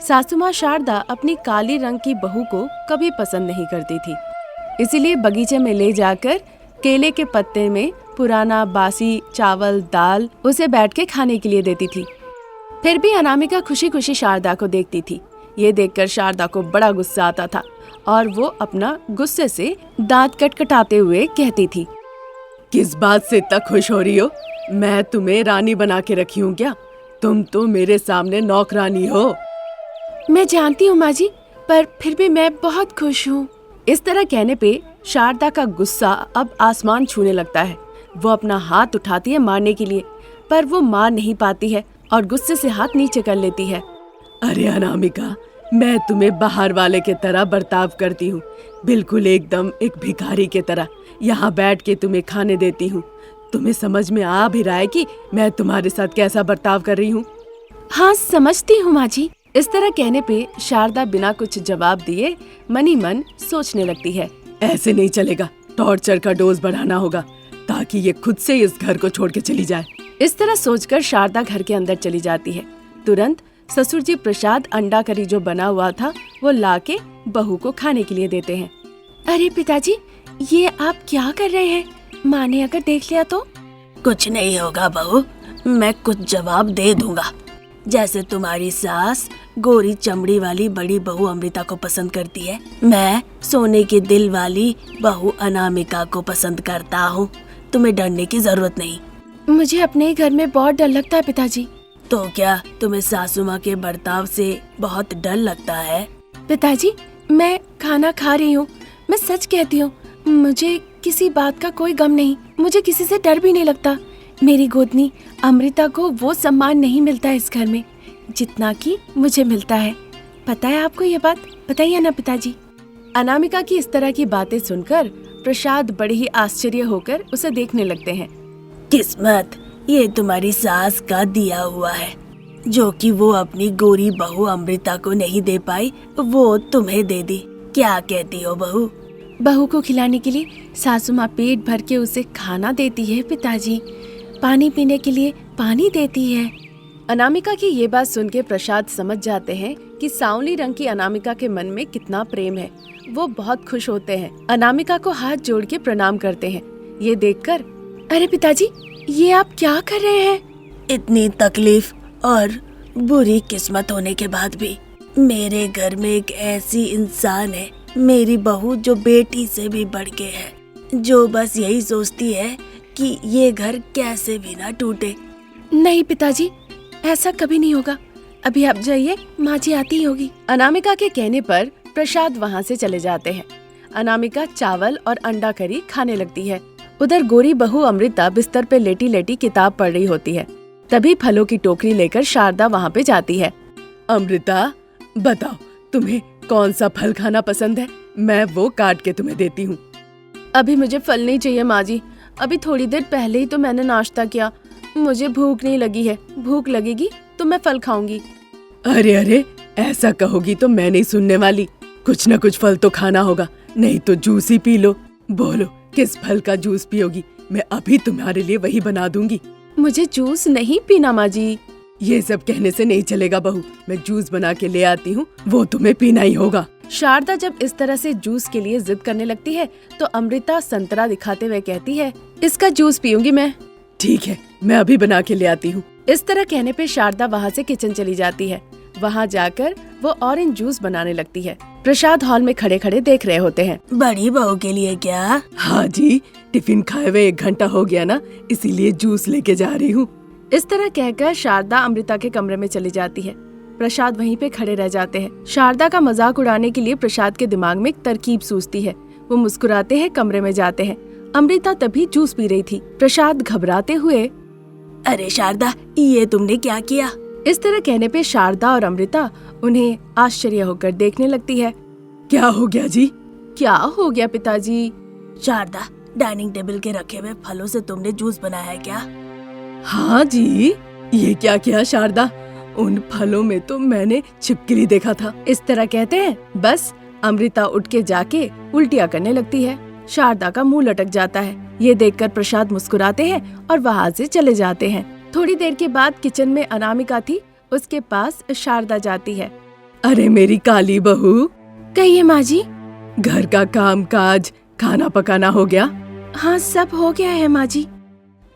सासू माँ शारदा अपनी काली रंग की बहू को कभी पसंद नहीं करती थी, इसीलिए बगीचे में ले जाकर केले के पत्ते में पुराना बासी चावल दाल उसे बैठ के खाने के लिए देती थी। फिर भी अनामिका खुशी खुशी शारदा को देखती थी। ये देखकर शारदा को बड़ा गुस्सा आता था और वो अपना गुस्से से दांत कटकटाते हुए कहती थी, किस बात से इतना खुश हो रही हो? मैं तुम्हें रानी बना के रखी हूँ क्या? तुम तो मेरे सामने नौकरानी हो। मैं जानती हूँ माँ जी, पर फिर भी मैं बहुत खुश हूँ। इस तरह कहने पे शारदा का गुस्सा अब आसमान छूने लगता है। वो अपना हाथ उठाती है मारने के लिए, पर वो मार नहीं पाती है और गुस्से से हाथ नीचे कर लेती है। अरे अनामिका, मैं तुम्हें बाहर वाले के तरह बर्ताव करती हूँ, बिल्कुल एकदम एक भिखारी के तरह यहाँ बैठ के तुम्हें खाने देती हूँ। तुम्हें समझ में आ भी रहा है कि मैं तुम्हारे साथ कैसा बर्ताव कर रही हूँ? हाँ, समझती हूँ माँ जी। इस तरह कहने पे शारदा बिना कुछ जवाब दिए मन ही मन सोचने लगती है, ऐसे नहीं चलेगा, टॉर्चर का डोज बढ़ाना होगा ताकि ये खुद से इस घर को छोड़ के चली जाए। इस तरह सोचकर शारदा घर के अंदर चली जाती है। तुरंत ससुर जी प्रसाद अंडा करी जो बना हुआ था वो लाके बहू को खाने के लिए देते हैं। अरे पिताजी, ये आप क्या कर रहे हैं? माँ ने अगर देख लिया तो? कुछ नहीं होगा बहू, मैं कुछ जवाब दे दूंगा। जैसे तुम्हारी सास गोरी चमड़ी वाली बड़ी बहू अमृता को पसंद करती है, मैं सोने के दिल वाली बहू अनामिका को पसंद करता हूँ। तुम्हें डरने की जरूरत नहीं। मुझे अपने घर में बहुत डर लगता है पिताजी। तो क्या तुम्हें सासू माँ के बर्ताव से बहुत डर लगता है? पिताजी, मैं खाना खा रही हूँ, मैं सच कहती हूँ, मुझे किसी बात का कोई गम नहीं, मुझे किसी से डर भी नहीं लगता। मेरी गोदनी अमृता को वो सम्मान नहीं मिलता है इस घर में जितना कि मुझे मिलता है। पता है आपको ये बात? बताइए ना पिताजी। अनामिका की इस तरह की बातें सुनकर प्रसाद बड़े ही आश्चर्य होकर उसे देखने लगते हैं। किस्मत, ये तुम्हारी सास का दिया हुआ है, जो कि वो अपनी गोरी बहू अमृता को नहीं दे पाई, वो तुम्हें दे दी। क्या कहती हो बहू? बहू को खिलाने के लिए सासू माँ पेट भर के उसे खाना देती है पिताजी, पानी पीने के लिए पानी देती है। अनामिका की ये बात सुन के प्रसाद समझ जाते हैं कि सांवली रंग की अनामिका के मन में कितना प्रेम है। वो बहुत खुश होते हैं, अनामिका को हाथ जोड़ के प्रणाम करते हैं। ये देखकर, अरे पिताजी, ये आप क्या कर रहे हैं? इतनी तकलीफ और बुरी किस्मत होने के बाद भी मेरे घर में एक ऐसी इंसान है, मेरी बहू, जो बेटी से भी बढ़ के है, जो बस यही सोचती है कि ये घर कैसे भी ना टूटे। नहीं पिताजी, ऐसा कभी नहीं होगा। अभी आप जाइए, माँ जी आती होगी। अनामिका के कहने पर प्रसाद वहाँ से चले जाते हैं। अनामिका चावल और अंडा करी खाने लगती है। उधर गोरी बहू अमृता बिस्तर पे लेटी लेटी किताब पढ़ रही होती है। तभी फलों की टोकरी लेकर शारदा वहाँ पे जाती है। अमृता, बताओ तुम्हें कौन सा फल खाना पसंद है? मैं वो काट के तुम्हें देती हूँ। अभी मुझे फल नहीं चाहिए माँ जी, अभी थोड़ी देर पहले ही तो मैंने नाश्ता किया, मुझे भूख नहीं लगी है। भूख लगेगी तो मैं फल खाऊंगी। अरे अरे, ऐसा कहोगी तो मैं नहीं सुनने वाली। कुछ न कुछ फल तो खाना होगा, नहीं तो जूस ही पी लो। बोलो, किस फल का जूस पियोगी? मैं अभी तुम्हारे लिए वही बना दूंगी। मुझे जूस नहीं पीना माँ जी। ये सब कहने से नहीं चलेगा बहू, मैं जूस बना के ले आती हूँ, वो तुम्हें पीना ही होगा। शारदा जब इस तरह से जूस के लिए जिद करने लगती है तो अमृता संतरा दिखाते हुए कहती है, इसका जूस पीऊंगी मैं। ठीक है, मैं अभी बना के ले आती हूँ। इस तरह कहने पे शारदा वहाँ से किचन चली जाती है। वहाँ जाकर वो ऑरेंज जूस बनाने लगती है। प्रसाद हॉल में खड़े खड़े देख रहे होते हैं। बड़ी बहू के लिए क्या? हाँ जी, टिफिन खाए हुए 1 घंटा हो गया ना, इसीलिए जूस लेके जा रही हूँ। इस तरह कहकर शारदा अमृता के कमरे में चली जाती है। प्रसाद वहीं पे खड़े रह जाते हैं। शारदा का मजाक उड़ाने के लिए प्रसाद के दिमाग में एक तरकीब सूझती है। वो मुस्कुराते हैं, कमरे में जाते हैं। अमृता तभी जूस पी रही थी। प्रसाद घबराते हुए, अरे शारदा, ये तुमने क्या किया? इस तरह कहने पे शारदा और अमृता उन्हें आश्चर्य होकर देखने लगती है। क्या हो गया जी? क्या हो गया पिताजी? शारदा, डाइनिंग टेबल के रखे हुए फलों से तुमने जूस बनाया है क्या? हाँ जी। ये क्या किया शारदा? उन फलों में तो मैंने छिपकली देखा था। इस तरह कहते हैं बस अमृता उठ के जाके उल्टियाँ करने लगती है। शारदा का मुंह लटक जाता है। ये देखकर प्रसाद मुस्कुराते हैं और वहाँ से चले जाते हैं। थोड़ी देर के बाद किचन में अनामिका थी, उसके पास शारदा जाती है। अरे मेरी काली बहू। कहिए माँ जी। घर का काम काज खाना पकाना हो गया? हाँ सब हो गया है माँ जी।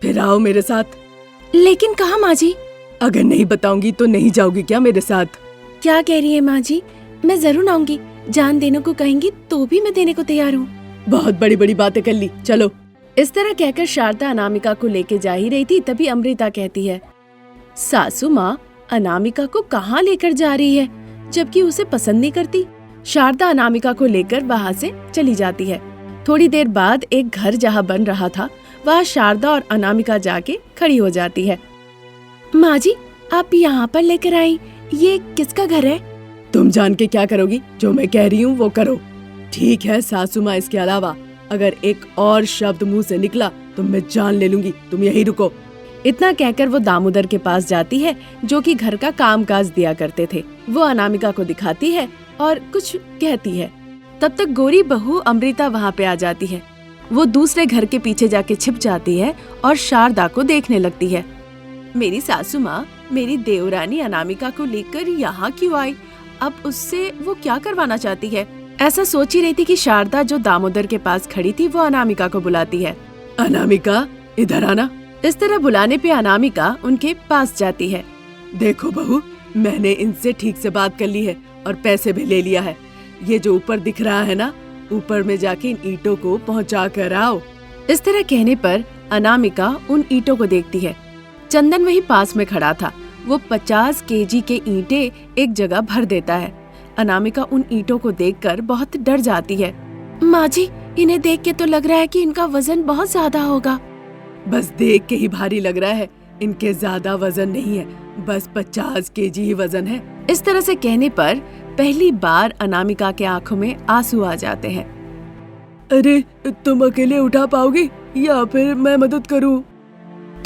फिर आओ मेरे साथ। लेकिन कहाँ माँ जी? अगर नहीं बताऊंगी तो नहीं जाओगी क्या मेरे साथ? क्या कह रही है माँ जी, मैं जरूर आऊंगी। जान देने को कहेंगी तो भी मैं देने को तैयार हूँ। बहुत बड़ी बड़ी बातें कर ली, चलो। इस तरह कहकर शारदा अनामिका को लेके जा ही रही थी, तभी अमृता कहती है, सासू माँ अनामिका को कहाँ लेकर जा रही है, जबकि उसे पसंद नहीं करती। शारदा अनामिका को लेकर वहाँ से चली जाती है। थोड़ी देर बाद एक घर जहाँ बन रहा था वहाँ शारदा और अनामिका जाके खड़ी हो जाती है। माँ जी आप यहाँ पर लेकर आई, ये किसका घर है? तुम जान के क्या करोगी? जो मैं कह रही हूँ वो करो। ठीक है सासू माँ, इसके अलावा अगर एक और शब्द मुंह से निकला तो मैं जान ले लूंगी। तुम यहीं रुको। इतना कहकर वो दामोदर के पास जाती है जो कि घर का कामकाज दिया करते थे। वो अनामिका को दिखाती है और कुछ कहती है। तब तक गोरी बहू अमृता वहाँ पे आ जाती है। वो दूसरे घर के पीछे जाके छिप जाती है और शारदा को देखने लगती है। मेरी सासू माँ मेरी देवरानी अनामिका को लेकर यहाँ क्यों आई? अब उससे वो क्या करवाना चाहती है? ऐसा सोच ही रही थी कि शारदा जो दामोदर के पास खड़ी थी वो अनामिका को बुलाती है। अनामिका इधर आना। इस तरह बुलाने पे अनामिका उनके पास जाती है। देखो बहू, मैंने इनसे ठीक से बात कर ली है और पैसे भी ले लिया है। ये जो ऊपर दिख रहा है ना, ऊपर में जाके इन ईंटों को पहुंचा कर आओ। इस तरह कहने पर अनामिका उन ईंटों को देखती है। चंदन वहीं पास में खड़ा था। वो 50 केजी के ईंटे एक जगह भर देता है। अनामिका उन ईंटों को देखकर बहुत डर जाती है। माँ जी इन्हें देख के तो लग रहा है कि इनका वजन बहुत ज्यादा होगा। बस देख के ही भारी लग रहा है, इनके ज्यादा वजन नहीं है, बस 50 केजी ही वजन है। इस तरह से कहने पर पहली बार अनामिका के आंखों में आंसू आ जाते हैं। अरे तुम अकेले उठा पाओगी या फिर मैं मदद करूं?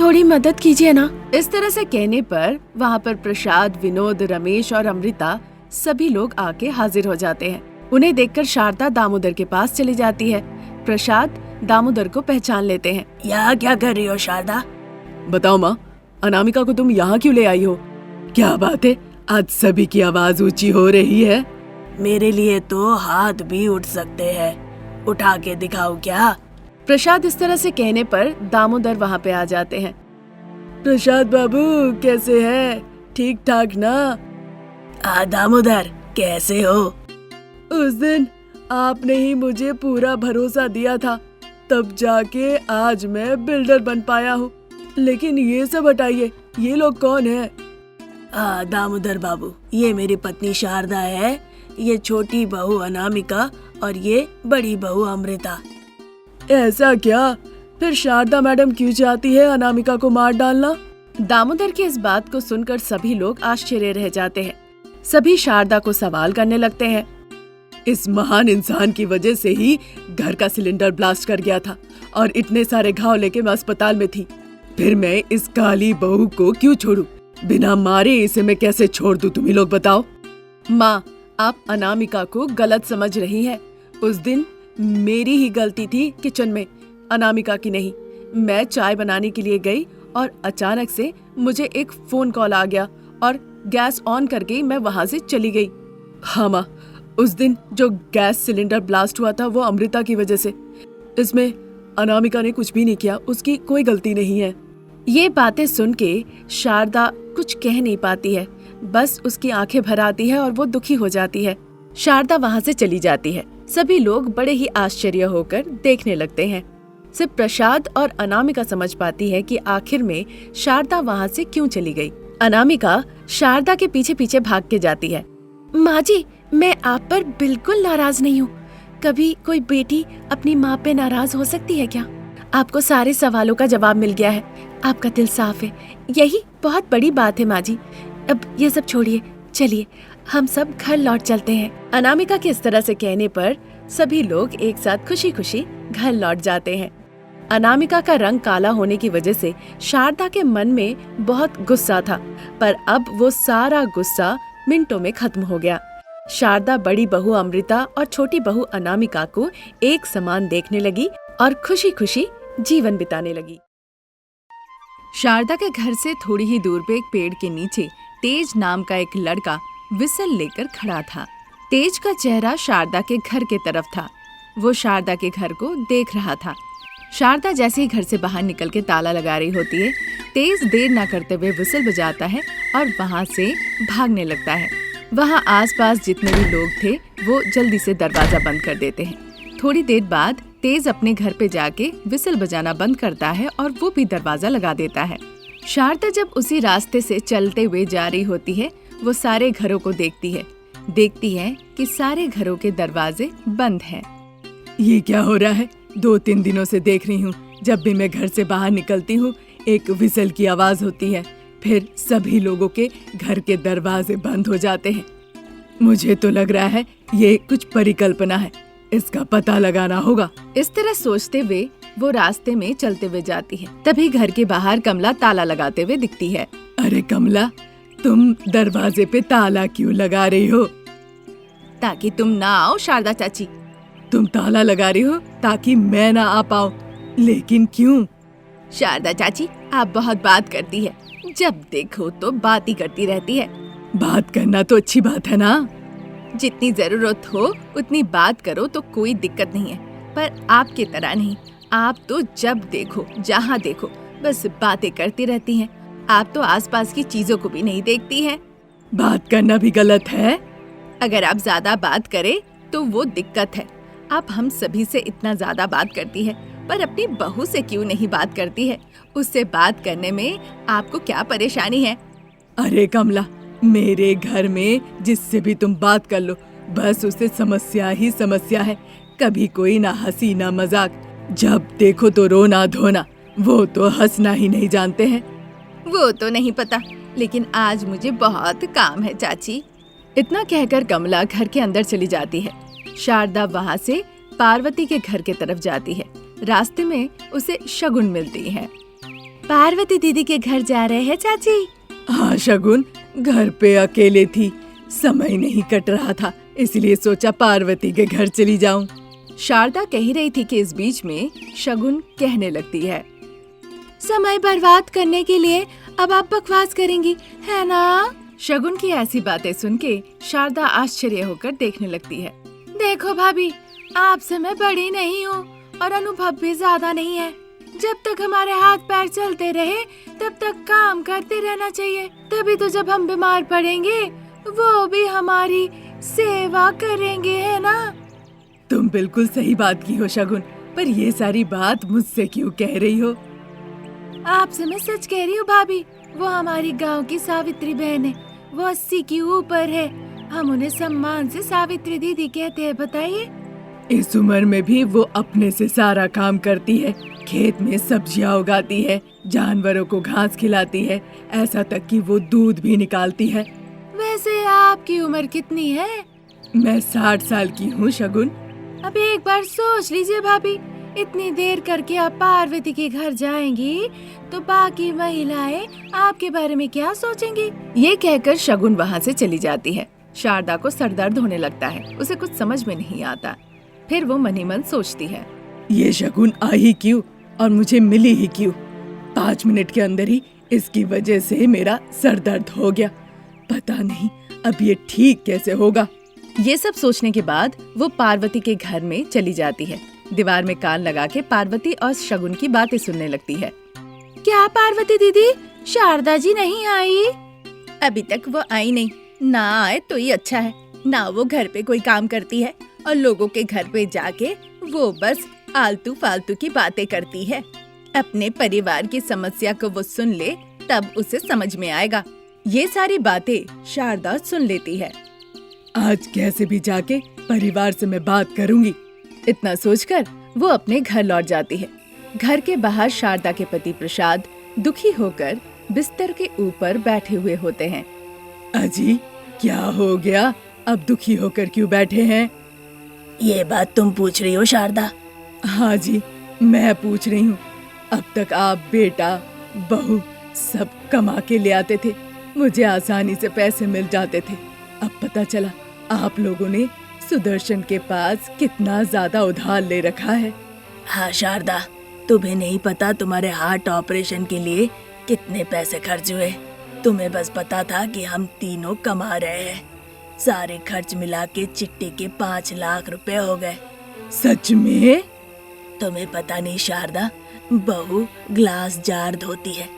थोड़ी मदद कीजिए ना। इस तरह से कहने पर वहाँ पर प्रसाद, विनोद, रमेश और अमृता सभी लोग आके हाजिर हो जाते हैं। उन्हें देखकर शारदा दामोदर के पास चली जाती है। प्रसाद दामोदर को पहचान लेते हैं। यहाँ क्या कर रही हो शारदा? बताओ माँ, अनामिका को तुम यहाँ क्यों ले आई हो? क्या बात है, आज सभी की आवाज ऊंची हो रही है। मेरे लिए तो हाथ भी उठ सकते हैं, उठा के दिखाओ क्या? प्रसाद इस तरह से कहने पर दामोदर वहाँ पे आ जाते हैं। प्रसाद बाबू कैसे है? ठीक ठाक ना? दामोदर कैसे हो? उस दिन आपने ही मुझे पूरा भरोसा दिया था, तब जाके आज मैं बिल्डर बन पाया हूँ। लेकिन ये सब हटाइए, ये लोग कौन है? दामोदर बाबू, ये मेरी पत्नी शारदा है, ये छोटी बहू अनामिका और ये बड़ी बहू अमृता। ऐसा क्या? फिर शारदा मैडम क्यों चाहती है अनामिका को मार डालना? दामोदर की इस बात को सुनकर सभी लोग आश्चर्य रह जाते हैं। सभी शारदा को सवाल करने लगते हैं। इस महान इंसान की वजह से ही घर का सिलेंडर ब्लास्ट कर गया था और इतने सारे घाव लेके मैं अस्पताल में थी। फिर मैं इस काली बहू को क्यों छोड़ूं? बिना मारे इसे मैं कैसे छोड़ दूं? तुम ही लोग बताओ। माँ, आप अनामिका को गलत समझ रही हैं। उस दिन मेरी ही गलती थी किचन में, अनामिका की नहीं। मैं चाय बनाने के लिए गई और अचानक से मुझे एक फोन कॉल आ गया और गैस ऑन करके मैं वहां से चली गई। हाँ माँ, उस दिन जो गैस सिलेंडर ब्लास्ट हुआ था वो अमृता की वजह से। इसमें अनामिका ने कुछ भी नहीं किया, उसकी कोई गलती नहीं है। ये बातें सुन के शारदा कुछ कह नहीं पाती है, बस उसकी आंखें भर आती है और वो दुखी हो जाती है। शारदा वहाँ से चली जाती है। सभी लोग बड़े ही आश्चर्य होकर देखने लगते हैं। सिर्फ प्रसाद और अनामिका समझ पाती है कि आखिर में शारदा वहाँ से क्यों चली गई। अनामिका शारदा के पीछे पीछे भाग के जाती है। माँ जी, मैं आप पर बिल्कुल नाराज नहीं हूँ। कभी कोई बेटी अपनी माँ पे नाराज हो सकती है क्या? आपको सारे सवालों का जवाब मिल गया है, आपका दिल साफ है, यही बहुत बड़ी बात है माँ जी। अब ये सब छोड़िए, चलिए हम सब घर लौट चलते हैं। अनामिका के इस तरह से कहने पर सभी लोग एक साथ खुशी खुशी घर लौट जाते हैं। अनामिका का रंग काला होने की वजह से शारदा के मन में बहुत गुस्सा था, पर अब वो सारा गुस्सा मिनटों में खत्म हो गया। शारदा बड़ी बहू अमृता और छोटी बहू अनामिका को एक समान देखने लगी और खुशी खुशी जीवन बिताने लगी। शारदा के घर से थोड़ी ही दूर पे एक पेड़ के नीचे तेज नाम का एक लड़का विसल लेकर खड़ा था। तेज का चेहरा शारदा के घर के तरफ था। वो शारदा के घर को देख रहा था। शारदा जैसे ही घर से बाहर निकल के ताला लगा रही होती है, तेज देर ना करते हुए विसल बजाता है और वहाँ से भागने लगता है। वहाँ आसपास जितने भी लोग थे वो जल्दी से दरवाजा बंद कर देते हैं। थोड़ी देर बाद तेज अपने घर पे जाके विसल बजाना बंद करता है और वो भी दरवाजा लगा देता है। शारदा जब उसी रास्ते से चलते हुए जा रही होती है, वो सारे घरों को देखती है कि सारे घरों के दरवाजे बंद हैं। ये क्या हो रहा है? 2-3 दिनों से देख रही हूँ, जब भी मैं घर से बाहर निकलती हूँ एक विसल की आवाज होती है, फिर सभी लोगों के घर के दरवाजे बंद हो जाते हैं। मुझे तो लग रहा है ये कुछ परिकल्पना है, इसका पता लगाना होगा। इस तरह सोचते हुए वो रास्ते में चलते हुए जाती है। तभी घर के बाहर कमला ताला लगाते हुए दिखती है। अरे कमला, तुम दरवाजे पे ताला क्यों लगा रही हो? ताकि तुम ना आओ शारदा चाची। तुम ताला लगा रही हो ताकि मैं ना आ पाऊं, लेकिन क्यों? शारदा चाची आप बहुत बात करती है, जब देखो तो बात ही करती रहती है। बात करना तो अच्छी बात है ना? जितनी जरूरत हो उतनी बात करो तो कोई दिक्कत नहीं है, पर आपकी तरह नहीं। आप तो जब देखो जहाँ देखो बस बातें करती रहती हैं। आप तो आसपास की चीजों को भी नहीं देखती हैं। बात करना भी गलत है? अगर आप ज्यादा बात करें तो वो दिक्कत है। आप हम सभी से इतना ज्यादा बात करती है, पर अपनी बहू से क्यों नहीं बात करती है? उससे बात करने में आपको क्या परेशानी है? अरे कमला, मेरे घर में जिससे भी तुम बात कर लो बस उससे समस्या ही समस्या है। कभी कोई ना हंसी ना मजाक, जब देखो तो रोना धोना। वो तो हंसना ही नहीं जानते हैं। वो तो नहीं पता, लेकिन आज मुझे बहुत काम है चाची। इतना कहकर कमला घर के अंदर चली जाती है। शारदा वहाँ से पार्वती के घर के तरफ जाती है। रास्ते में उसे शगुन मिलती है। पार्वती दीदी के घर जा रहे हैं चाची? हाँ शगुन, घर पे अकेले थी, समय नहीं कट रहा था, इसलिए सोचा पार्वती के घर चली जाऊं। शारदा कह रही थी कि इस बीच में शगुन कहने लगती है, समय बर्बाद करने के लिए अब आप बकवास करेंगी, है ना? शगुन की ऐसी बातें सुन के शारदा आश्चर्य होकर देखने लगती है। देखो भाभी, आपसे मैं बड़ी नहीं हूँ और अनुभव भी ज्यादा नहीं है। जब तक हमारे हाथ पैर चलते रहे तब तक काम करते रहना चाहिए, तभी तो जब हम बीमार पड़ेंगे वो भी हमारी सेवा करेंगे, है ना? तुम बिल्कुल सही बात की हो शगुन, पर ये सारी बात मुझसे क्यों कह रही हो? आपसे मैं सच कह रही हूँ भाभी, वो हमारी गांव की सावित्री बहन है। वो 80 की ऊपर है, हम उन्हें सम्मान से सावित्री दीदी कहते हैं। बताइए, इस उम्र में भी वो अपने से सारा काम करती है, खेत में सब्जियां उगाती है, जानवरों को घास खिलाती है, ऐसा तक कि वो दूध भी निकालती है। वैसे आपकी उम्र कितनी है? मैं 60 साल की हूँ शगुन। अब एक बार सोच लीजिए भाभी, इतनी देर करके आप पार्वती के घर जाएंगी तो बाकी महिलाएं आपके बारे में क्या सोचेंगी? ये कहकर शगुन वहाँ से चली जाती है। शारदा को सरदर्द होने लगता है, उसे कुछ समझ में नहीं आता। फिर वो मन ही मन सोचती है, ये शगुन आई क्यों और मुझे मिली ही क्यों? 5 मिनट के अंदर ही इसकी वजह से मेरा सर दर्द हो गया। पता नहीं अब ये ठीक कैसे होगा। ये सब सोचने के बाद वो पार्वती के घर में चली जाती है। दीवार में कान लगा के पार्वती और शगुन की बातें सुनने लगती है। क्या पार्वती दीदी, शारदा जी नहीं आई? अभी तक वो आई नहीं, ना आए तो ही अच्छा है। ना वो घर पे कोई काम करती है और लोगों के घर पे जाके वो बस आलतू फालतू की बातें करती है। अपने परिवार की समस्या को वो सुन ले तब उसे समझ में आएगा। ये सारी बातें शारदा सुन लेती है। आज कैसे भी जाके परिवार से मैं बात करूंगी। इतना सोचकर वो अपने घर लौट जाती है। घर के बाहर शारदा के पति प्रसाद दुखी होकर बिस्तर के ऊपर बैठे हुए होते हैं। अजी, क्या हो गया? अब दुखी होकर क्यों बैठे हैं? ये बात तुम पूछ रही हो शारदा? हाँ जी, मैं पूछ रही हूँ। अब तक आप बेटा बहू सब कमा के ले आते थे, मुझे आसानी से पैसे मिल जाते थे। अब पता चला आप लोगों ने सुदर्शन के पास कितना ज्यादा उधार ले रखा है। हाँ शारदा, तुम्हें नहीं पता तुम्हारे हार्ट ऑपरेशन के लिए कितने पैसे खर्च हुए। तुम्हें बस पता था कि हम तीनों कमा रहे हैं, सारे खर्च मिला के चिट्टे के 5 लाख रुपए हो गए। सच में? तुम्हें पता नहीं शारदा, बहू ग्लास जार धोती है,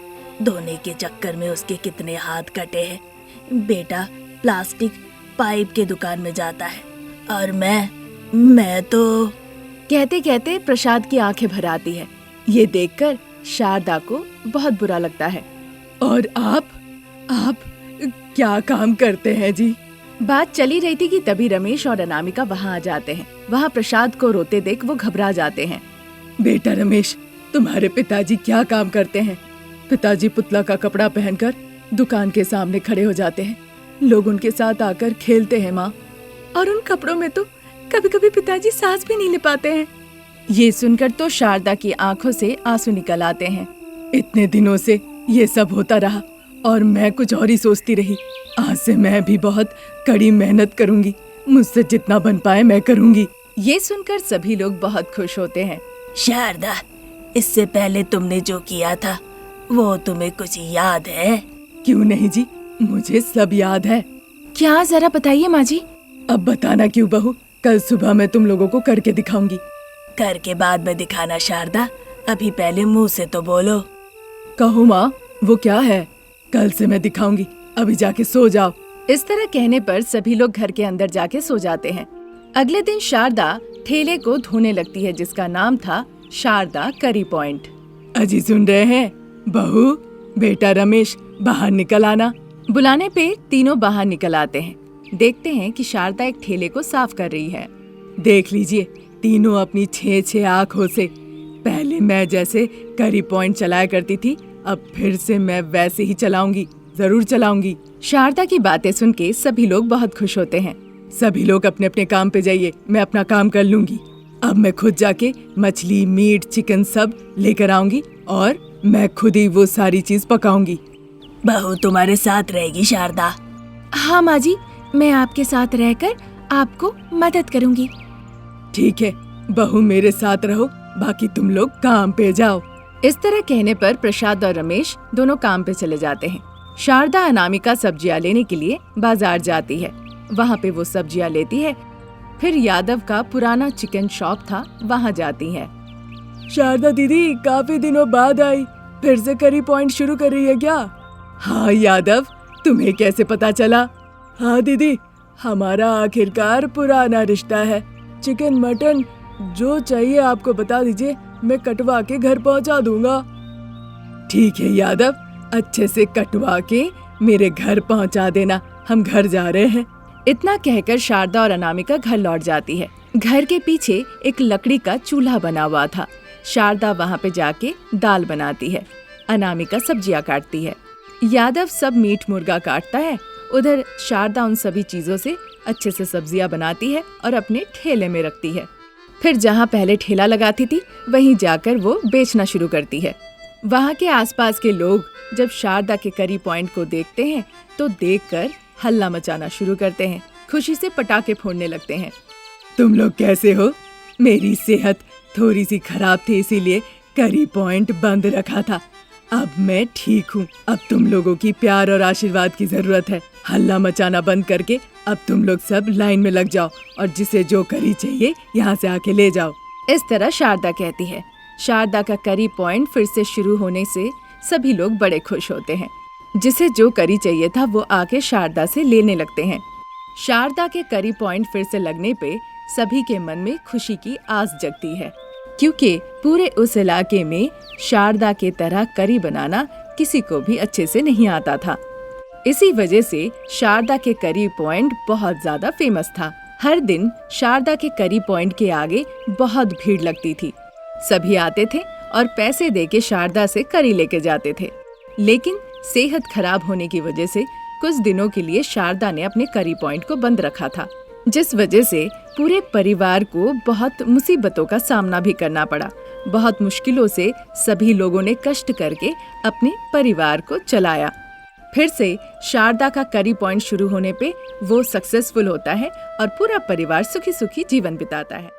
धोने के चक्कर में उसके कितने हाथ कटे हैं। बेटा प्लास्टिक पाइप के दुकान में जाता है और मैं तो। कहते कहते प्रसाद की आंखें भर आती है। ये देखकर शारदा को बहुत बुरा लगता है। और आप क्या काम करते हैं जी? बात चली रही थी कि तभी रमेश और अनामिका वहाँ आ जाते हैं। वहाँ प्रसाद को रोते देख वो घबरा जाते हैं। बेटा रमेश, तुम्हारे पिताजी क्या काम करते हैं? पिताजी पुतला का कपड़ा पहनकर दुकान के सामने खड़े हो जाते हैं। लोग उनके साथ आकर खेलते हैं माँ। और उन कपड़ों में तो कभी कभी पिताजी सांस भी नहीं ले पाते हैं। ये सुनकर तो शारदा की आंखों से आंसू निकल आते हैं। इतने दिनों से ये सब होता रहा और मैं कुछ और ही सोचती रही। आज से मैं भी बहुत कड़ी मेहनत करूंगी, मुझसे जितना बन पाए मैं करूंगी। ये सुनकर सभी लोग बहुत खुश होते हैं। शारदा, इससे पहले तुमने जो किया था वो तुम्हें कुछ याद है? क्यों नहीं जी, मुझे सब याद है। क्या, जरा बताइए माँ जी। अब बताना क्यों बहू, कल सुबह मैं तुम लोगों को करके दिखाऊंगी। करके बाद में दिखाना शारदा, अभी पहले मुंह से तो बोलो। कहो माँ, वो क्या है? कल से मैं दिखाऊंगी, अभी जाके सो जाओ। इस तरह कहने पर सभी लोग घर के अंदर जाके सो जाते हैं। अगले दिन शारदा ठेले को धोने लगती है जिसका नाम था शारदा करी पॉइंट। अजी सुन रहे हैं? बहू, बेटा रमेश बाहर निकल आना। बुलाने पे तीनों बाहर निकल आते हैं। देखते हैं कि शारदा एक ठेले को साफ कर रही है। देख लीजिए, तीनों अपनी 6 आँखों से। पहले मैं जैसे करी पॉइंट चलाया करती थी, अब फिर से मैं वैसे ही चलाऊंगी, जरूर चलाऊंगी। शारदा की बातें सुन के सभी लोग बहुत खुश होते हैं। सभी लोग अपने अपने काम पे जाइए, मैं अपना काम कर लूंगी। अब मैं खुद जाके मछली, मीट, चिकन सब लेकर आऊंगी और मैं खुद ही वो सारी चीज पकाऊंगी। बहू तुम्हारे साथ रहेगी शारदा? हाँ माँ जी, मैं आपके साथ रहकर आपको मदद करूंगी। ठीक है, बहू मेरे साथ रहो, बाकी तुम लोग काम पे जाओ। इस तरह कहने पर प्रसाद और रमेश दोनों काम पे चले जाते हैं। शारदा अनामिका सब्जियां लेने के लिए बाजार जाती है। वहाँ पे वो सब्जियां लेती है। फिर यादव का पुराना चिकन शॉप था, वहाँ जाती है। शारदा दीदी काफी दिनों बाद आई, फिर से करी पॉइंट शुरू कर रही है क्या? हाँ यादव, तुम्हें कैसे पता चला? हाँ दीदी, हमारा आखिरकार पुराना रिश्ता है। चिकन मटन जो चाहिए आपको बता दीजिए, मैं कटवा के घर पहुंचा दूंगा। ठीक है यादव, अच्छे से कटवा के मेरे घर पहुंचा देना, हम घर जा रहे हैं। इतना कहकर शारदा और अनामिका घर लौट जाती है। घर के पीछे एक लकड़ी का चूल्हा बना हुआ था। शारदा वहाँ पे जाके दाल बनाती है, अनामिका सब्जियां काटती है, यादव सब मीट मुर्गा काटता है। उधर शारदा उन सभी चीजों से अच्छे से सब्जियां बनाती है और अपने ठेले में रखती है। फिर जहाँ पहले ठेला लगाती थी वहीं जाकर वो बेचना शुरू करती है। वहाँ के आसपास के लोग जब शारदा के करी पॉइंट को देखते हैं तो देखकर हल्ला मचाना शुरू करते हैं, खुशी से पटाखे फोड़ने लगते हैं। तुम लोग कैसे हो? मेरी सेहत थोड़ी सी खराब थी, इसीलिए करी पॉइंट बंद रखा था। अब मैं ठीक हूँ। अब तुम लोगों की प्यार और आशीर्वाद की जरूरत है। हल्ला मचाना बंद करके अब तुम लोग सब लाइन में लग जाओ और जिसे जो करी चाहिए यहाँ से आके ले जाओ। इस तरह शारदा कहती है। शारदा का करी पॉइंट फिर से शुरू होने से सभी लोग बड़े खुश होते हैं। जिसे जो करी चाहिए था वो आके शारदा से लेने लगते हैं। शारदा के करी पॉइंट फिर से लगने पे सभी के मन में खुशी की आस जगती है, क्योंकि पूरे उस इलाके में शारदा के तरह करी बनाना किसी को भी अच्छे से नहीं आता था। इसी वजह से शारदा के करी पॉइंट बहुत ज्यादा फेमस था। हर दिन शारदा के करी पॉइंट के आगे बहुत भीड़ लगती थी। सभी आते थे और पैसे देके शारदा से करी लेके जाते थे। लेकिन सेहत खराब होने की वजह से कुछ दिनों के लिए शारदा ने अपने करी पॉइंट को बंद रखा था, जिस वजह से पूरे परिवार को बहुत मुसीबतों का सामना भी करना पड़ा। बहुत मुश्किलों से सभी लोगों ने कष्ट करके अपने परिवार को चलाया। फिर से शारदा का करी पॉइंट शुरू होने पे वो सक्सेसफुल होता है और पूरा परिवार सुखी सुखी जीवन बिताता है।